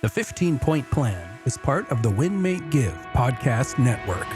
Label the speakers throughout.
Speaker 1: The 15-Point Plan is part of the Win, Make, Give podcast network.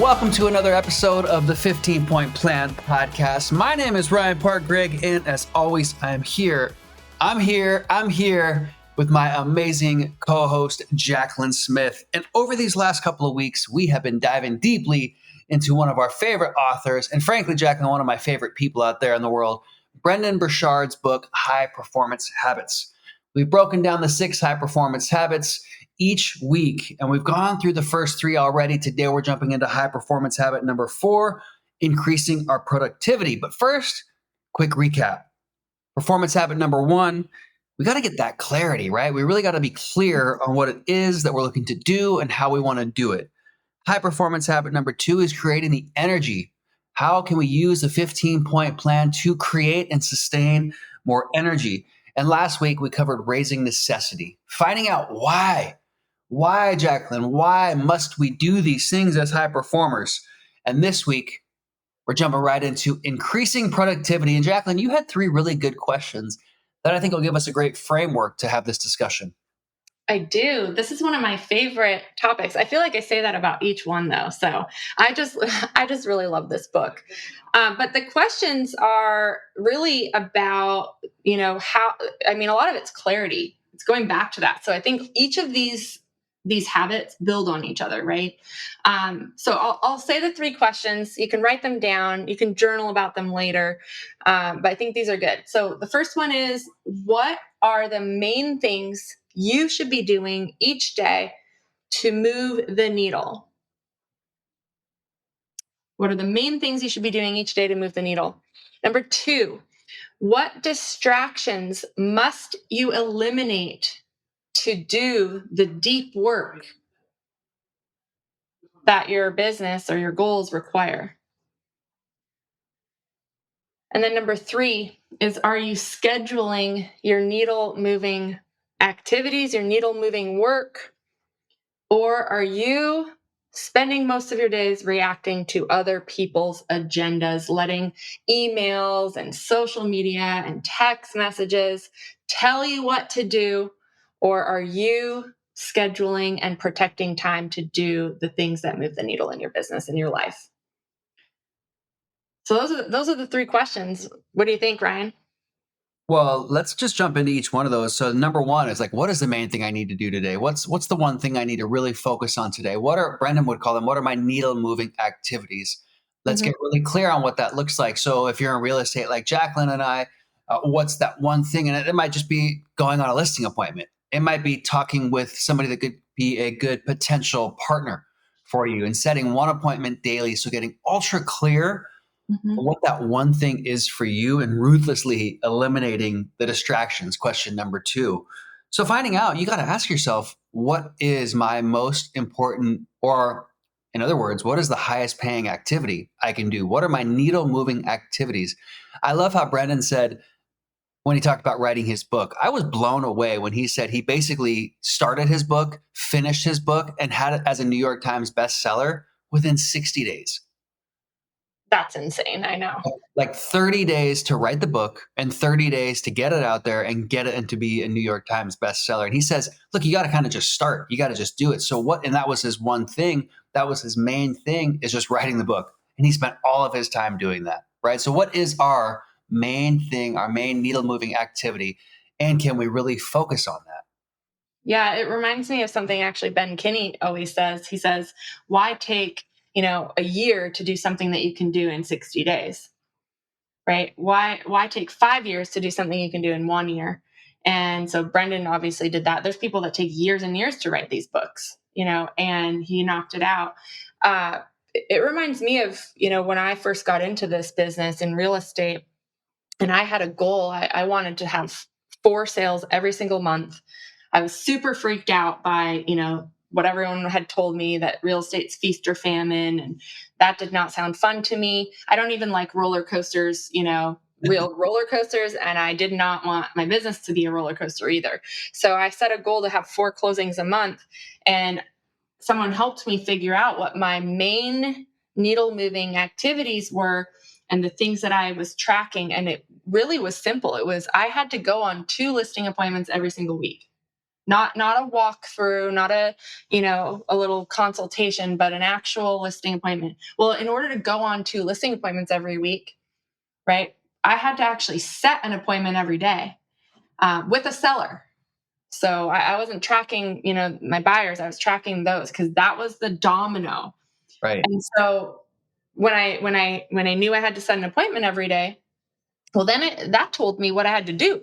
Speaker 2: Welcome to another episode of the 15-Point Plan podcast. My name is Ryan Park Greigg, and as always, I'm here with my amazing co-host, Jacqueline Smith. And over these last couple of weeks, we have been diving deeply into one of our favorite authors, and frankly, Jacqueline, one of my favorite people out there in the world, Brendan Burchard's book, High Performance Habits. We've broken down the 6 high performance habits each week, and we've gone through the first 3 already. Today, we're jumping into high performance habit number 4, increasing our productivity. But first, quick recap. Performance habit number 1, we got to get that clarity, right? We really got to be clear on what it is that we're looking to do and how we want to do it. High performance habit number 2 is creating the energy. How can we use the 15-point plan to create and sustain more energy? And last week, we covered raising necessity, finding out why. Why, Jacqueline? Why must we do these things as high performers? And this week, we're jumping right into increasing productivity. And Jacqueline, you had 3 really good questions that I think will give us a great framework to have this discussion.
Speaker 3: I do. This is one of my favorite topics. I feel like I say that about each one, though. So I just really love this book. But the questions are really about, a lot of it's clarity. It's going back to that. So I think each of these habits build on each other, right? So I'll say the 3 questions. You can write them down. You can journal about them later. But I think these are good. So the first one is, what are the main things you should be doing each day to move the needle? What are the main things you should be doing each day to move the needle? Number 2, what distractions must you eliminate to do the deep work that your business or your goals require? And then number 3 is, are you scheduling your needle moving activities, your needle moving work, or are you spending most of your days reacting to other people's agendas, letting emails and social media and text messages tell you what to do? Or are you scheduling and protecting time to do the things that move the needle in your business and your life? So those are the 3 questions. What do you think, Ryan?
Speaker 2: Well, let's just jump into each one of those. So number 1 is like, what is the main thing I need to do today? What's the one thing I need to really focus on today? Brendan would call them, what are my needle moving activities? Let's get really clear on what that looks like. So if you're in real estate like Jacqueline and I, what's that one thing? And it might just be going on a listing appointment. It might be talking with somebody that could be a good potential partner for you and setting one appointment daily. So getting ultra clear what that one thing is for you and ruthlessly eliminating the distractions. Question number 2. So finding out, you got to ask yourself, what is my most important, or in other words, what is the highest paying activity I can do? What are my needle moving activities? I love how Brendan said, when he talked about writing his book, I was blown away when he said he basically started his book, finished his book, and had it as a New York Times bestseller within 60 days.
Speaker 3: That's insane. I know.
Speaker 2: Like 30 days to write the book and 30 days to get it out there and get it and to be a New York Times bestseller. And he says, look, you got to kind of just start. You got to just do it. So and that was his one thing. That was his main thing, is just writing the book. And he spent all of his time doing that, right? So what is our main thing, our main needle moving activity? And can we really focus on that?
Speaker 3: Yeah, it reminds me of something actually Ben Kinney always says. He says, why take a year to do something that you can do in 60 days, right? Why take 5 years to do something you can do in 1 year? And so Brendan obviously did that. There's people that take years and years to write these books, and he knocked it out. It reminds me of, when I first got into this business in real estate, and I had a goal. I wanted to have 4 sales every single month. I was super freaked out by, what everyone had told me, that real estate's feast or famine. And that did not sound fun to me. I don't even like roller coasters, real roller coasters. And I did not want my business to be a roller coaster either. So I set a goal to have 4 closings a month. And someone helped me figure out what my main needle moving activities were and the things that I was tracking. And it really was simple. It was, I had to go on 2 listing appointments every single week. Not a walkthrough, not a, a little consultation, but an actual listing appointment. Well, in order to go on 2 listing appointments every week, right, I had to actually set an appointment every day with a seller. So I wasn't tracking, my buyers. I was tracking those because that was the domino.
Speaker 2: Right.
Speaker 3: And so when I knew I had to set an appointment every day, well, then that told me what I had to do.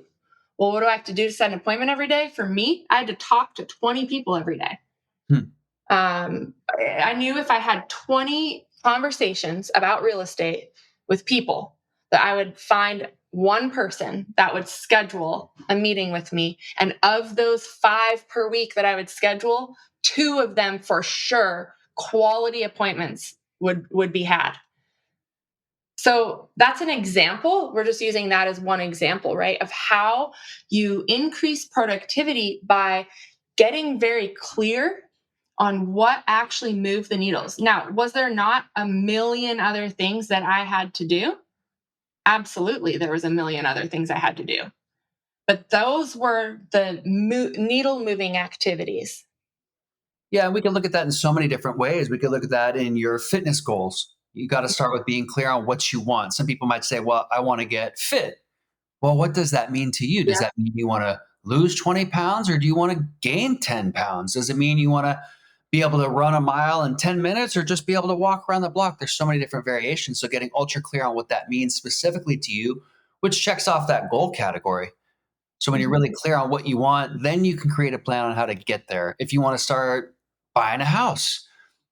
Speaker 3: Well, what do I have to do to set an appointment every day? For me, I had to talk to 20 people every day. I knew if I had 20 conversations about real estate with people, that I would find one person that would schedule a meeting with me. And of those 5 per week that I would schedule, 2 of them for sure, quality appointments would be had. So that's an example. We're just using that as one example, right? Of how you increase productivity by getting very clear on what actually moved the needles. Now, was there not a million other things that I had to do? Absolutely, there was a million other things I had to do. But those were the needle moving activities.
Speaker 2: Yeah, we can look at that in so many different ways. We could look at that in your fitness goals. You got to start with being clear on what you want. Some people might say, well, I want to get fit. Well, what does that mean to you? Does that mean you want to lose 20 pounds or do you want to gain 10 pounds? Does it mean you want to be able to run a mile in 10 minutes or just be able to walk around the block? There's so many different variations. So getting ultra clear on what that means specifically to you, which checks off that goal category. So when you're really clear on what you want, then you can create a plan on how to get there. If you want to start buying a house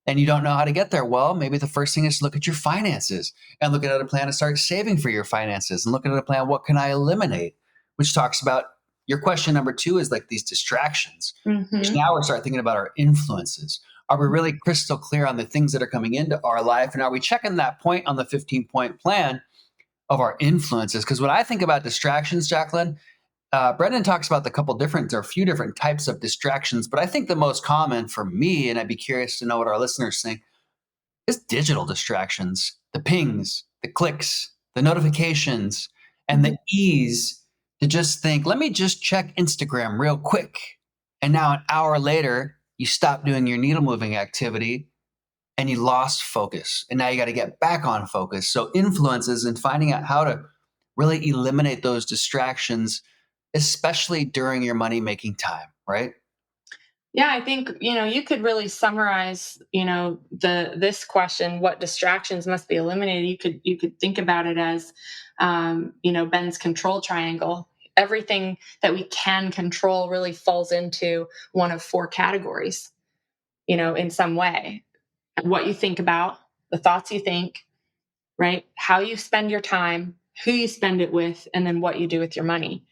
Speaker 2: and you don't know how to get there, well, maybe the first thing is to look at your finances and look at a plan to start saving for your finances and looking at a plan, what can I eliminate? Which talks about your question number 2 is like these distractions. Which now we're starting thinking about our influences. Are we really crystal clear on the things that are coming into our life? And are we checking that point on the 15-point plan of our influences? Because when I think about distractions, Jacqueline, Brendan talks about a few different types of distractions, but I think the most common for me, and I'd be curious to know what our listeners think, is digital distractions, the pings, the clicks, the notifications, and the ease to just think, let me just check Instagram real quick. And now an hour later, you stop doing your needle moving activity and you lost focus. And now you got to get back on focus. So influences and finding out how to really eliminate those distractions, especially during your money-making time, right?
Speaker 3: Yeah, I think, you could really summarize, this question, what distractions must be eliminated. You could think about it as, Ben's control triangle. Everything that we can control really falls into one of 4 categories, in some way. What you think about, the thoughts you think, right? How you spend your time, who you spend it with, and then what you do with your money.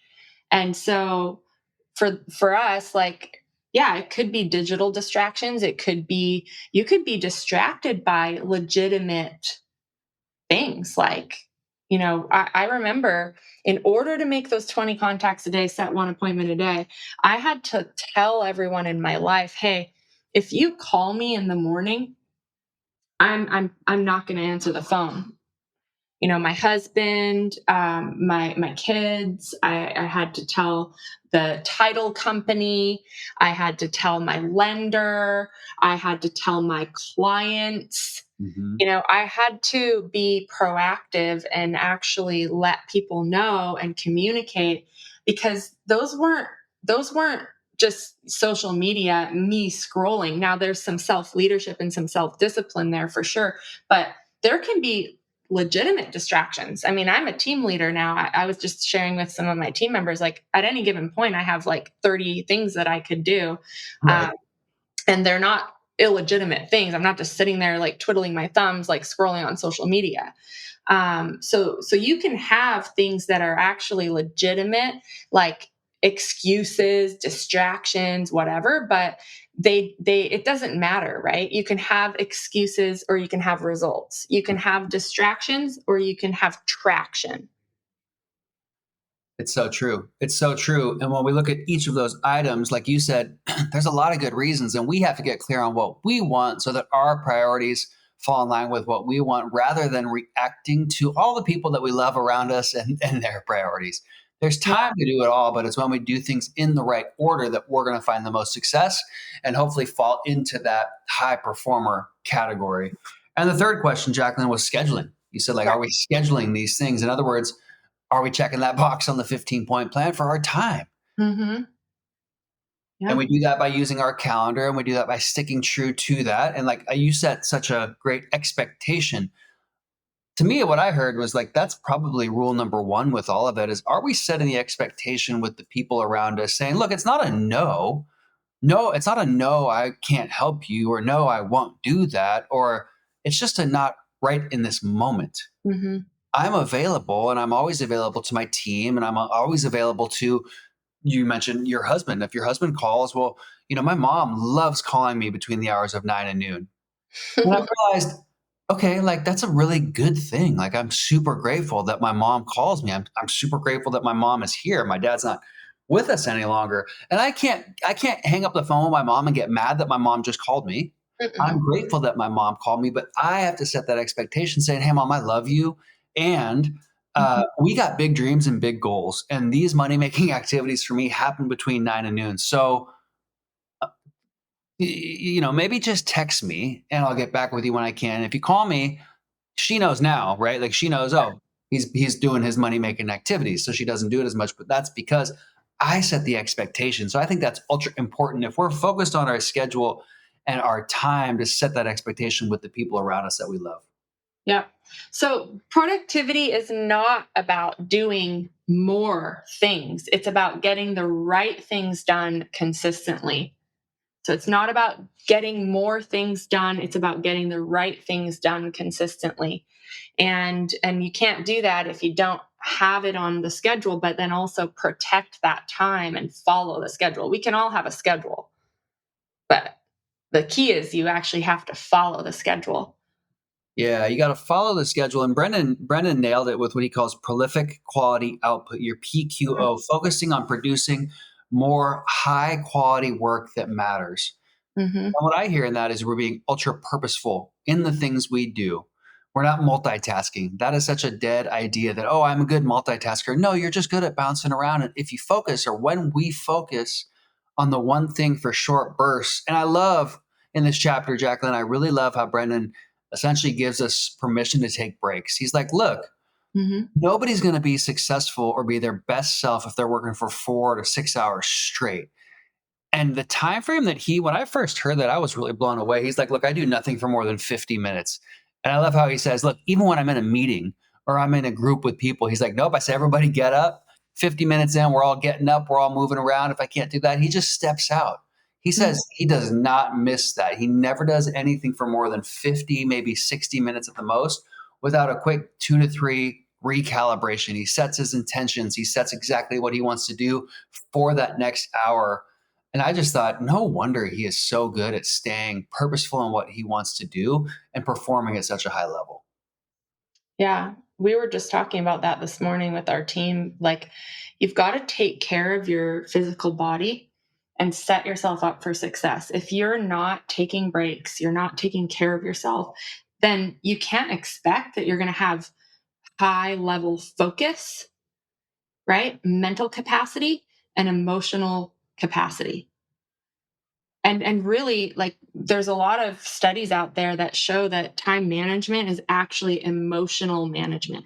Speaker 3: And so for us, it could be digital distractions. It could be, you could be distracted by legitimate things. I remember in order to make those 20 contacts a day, set 1 appointment a day, I had to tell everyone in my life, hey, if you call me in the morning, I'm not going to answer the phone. My husband, my kids, I had to tell the title company, I had to tell my lender, I had to tell my clients, I had to be proactive and actually let people know and communicate, because those weren't just social media, me scrolling. Now there's some self-leadership and some self-discipline there for sure, but there can be legitimate distractions. I mean, I'm a team leader now. I was just sharing with some of my team members, at any given point, I have 30 things that I could do.
Speaker 2: Right.
Speaker 3: And they're not illegitimate things. I'm not just sitting there twiddling my thumbs, scrolling on social media. So you can have things that are actually legitimate, like excuses, distractions, whatever, but it doesn't matter, right? You can have excuses or you can have results. You can have distractions or you can have traction.
Speaker 2: It's so true. It's so true. And when we look at each of those items, like you said, there's a lot of good reasons, and we have to get clear on what we want so that our priorities fall in line with what we want rather than reacting to all the people that we love around us and their priorities. There's time to do it all, but it's when we do things in the right order that we're going to find the most success and hopefully fall into that high performer category. And the third question, Jacqueline, was scheduling. You said, like,
Speaker 3: Yeah.
Speaker 2: are we scheduling these things? In other words, are we checking that box on the 15-point plan for our time?
Speaker 3: Mm-hmm.
Speaker 2: And
Speaker 3: Yeah.
Speaker 2: we do that by using our calendar, and we do that by sticking true to that. And like you set such a great expectation. To me, what I heard was like, that's probably rule number one with all of it is, are we setting the expectation with the people around us saying, look, it's not a no. No, it's not a no, I can't help you, or no, I won't do that, or it's just a not right in this moment.
Speaker 3: Mm-hmm.
Speaker 2: I'm available and I'm always available to my team and I'm always available to, you mentioned your husband. If your husband calls, well, my mom loves calling me between the hours of 9 and noon. And I realized, okay, like that's a really good thing. Like I'm super grateful that my mom calls me. I'm super grateful that my mom is here. My dad's not with us any longer. And I can't hang up the phone with my mom and get mad that my mom just called me. I'm
Speaker 3: Mm-mm.
Speaker 2: grateful that my mom called me, but I have to set that expectation saying, hey mom, I love you. And
Speaker 3: Mhm.
Speaker 2: we got big dreams and big goals. And these money making activities for me happen between 9 and noon. So maybe just text me and I'll get back with you when I can. If you call me, she knows now, right? Like she knows, oh, he's doing his money making activities, so she doesn't do it as much. But that's because I set the expectation. So I think that's ultra important. If we're focused on our schedule and our time to set that expectation with the people around us that we love.
Speaker 3: Yeah. So productivity is not about doing more things. It's about getting the right things done consistently. So it's not about getting more things done. It's about getting the right things done consistently. And you can't do that if you don't have it on the schedule, but then also protect that time and follow the schedule. We can all have a schedule, but the key is you actually have to follow the schedule.
Speaker 2: Yeah, you got to follow the schedule. And Brendan nailed it with what he calls prolific quality output, your PQO, focusing on producing more high quality work that matters.
Speaker 3: Mm-hmm.
Speaker 2: And what I hear in that is we're being ultra purposeful in the things we do. We're not multitasking. That is such a dead idea that, oh, I'm a good multitasker. No, you're just good at bouncing around. And if you focus, or when we focus on the one thing for short bursts, and I love in this chapter, Jacqueline, I really love how Brendan essentially gives us permission to take breaks. He's like, look,
Speaker 3: Mm-hmm.
Speaker 2: nobody's going to be successful or be their best self if they're working for 4 to 6 hours straight. And the time frame that when I first heard that, I was really blown away. He's like, look, I do nothing for more than 50 minutes. And I love how he says, look, even when I'm in a meeting or I'm in a group with people, he's like, nope, I say, everybody get up. 50 minutes in, we're all getting up, we're all moving around. If I can't do that, he just steps out. He says he does not miss that. He never does anything for more than 50, maybe 60 minutes at the most without a quick 2 to 3 recalibration. He sets his intentions. He sets exactly what he wants to do for that next hour. And I just thought, no wonder he is so good at staying purposeful in what he wants to do and performing at such a high level.
Speaker 3: Yeah. We were just talking about that this morning with our team. Like, you've got to take care of your physical body and set yourself up for success. If you're not taking breaks, you're not taking care of yourself, then you can't expect that you're going to have high level focus, right? Mental capacity and emotional capacity. And really, like, there's a lot of studies out there that show that time management is actually emotional management.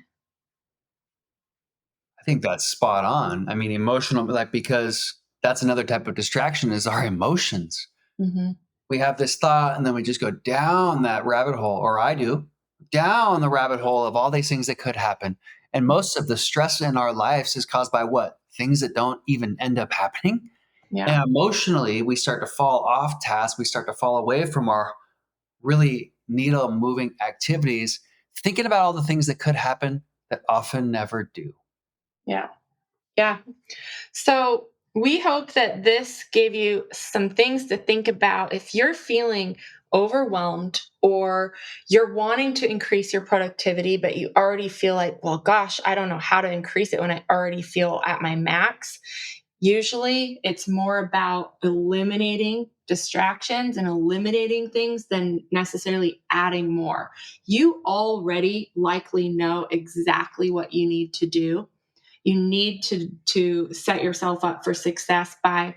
Speaker 2: I think that's spot on. I mean, emotional, like, because that's another type of distraction is our emotions.
Speaker 3: Mhm.
Speaker 2: We have this thought and then we just go down that rabbit hole, or I do, down the rabbit hole of all these things that could happen. And most of the stress in our lives is caused by what? Things that don't even end up happening.
Speaker 3: Yeah.
Speaker 2: And emotionally, we start to fall off task. We start to fall away from our really needle moving activities, thinking about all the things that could happen that often never do.
Speaker 3: Yeah. Yeah. So we hope that this gave you some things to think about if you're feeling overwhelmed or you're wanting to increase your productivity, but you already feel like, well, gosh, I don't know how to increase it when I already feel at my max. Usually it's more about eliminating distractions and eliminating things than necessarily adding more. You already likely know exactly what you need to do. You need to set yourself up for success by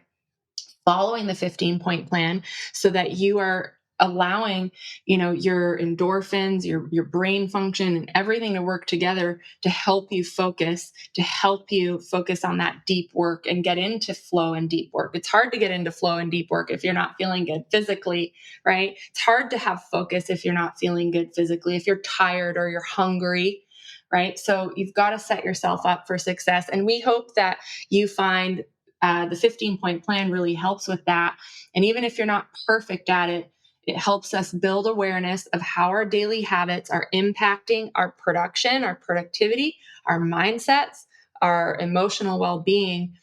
Speaker 3: following the 15-point plan so that you are allowing, your endorphins, your brain function and everything to work together to help you focus on that deep work and get into flow and deep work. It's hard to get into flow and deep work if you're not feeling good physically, right? It's hard to have focus if you're not feeling good physically, if you're tired or you're hungry, right? So you've got to set yourself up for success. And we hope that you find the 15-point plan really helps with that. And even if you're not perfect at it, it helps us build awareness of how our daily habits are impacting our production, our productivity, our mindsets, our emotional well-being.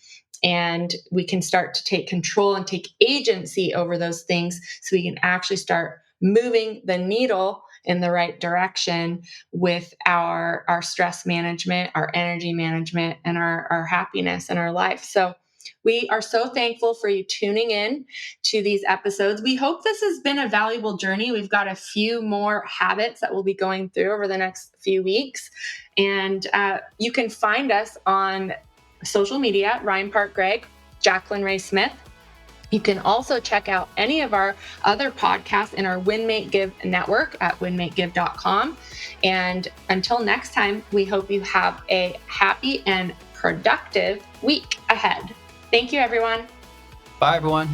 Speaker 3: And we can start to take control and take agency over those things so we can actually start moving the needle in the right direction with our stress management, our energy management, and our happiness in our life. So we are so thankful for you tuning in to these episodes. We hope this has been a valuable journey. We've got a few more habits that we'll be going through over the next few weeks. And you can find us on social media, Ryan Park Greigg, Jacqueline Ray Smith. You can also check out any of our other podcasts in our WinMate Give network at winmategive.com. And until next time, we hope you have a happy and productive week ahead. Thank you, everyone.
Speaker 2: Bye, everyone.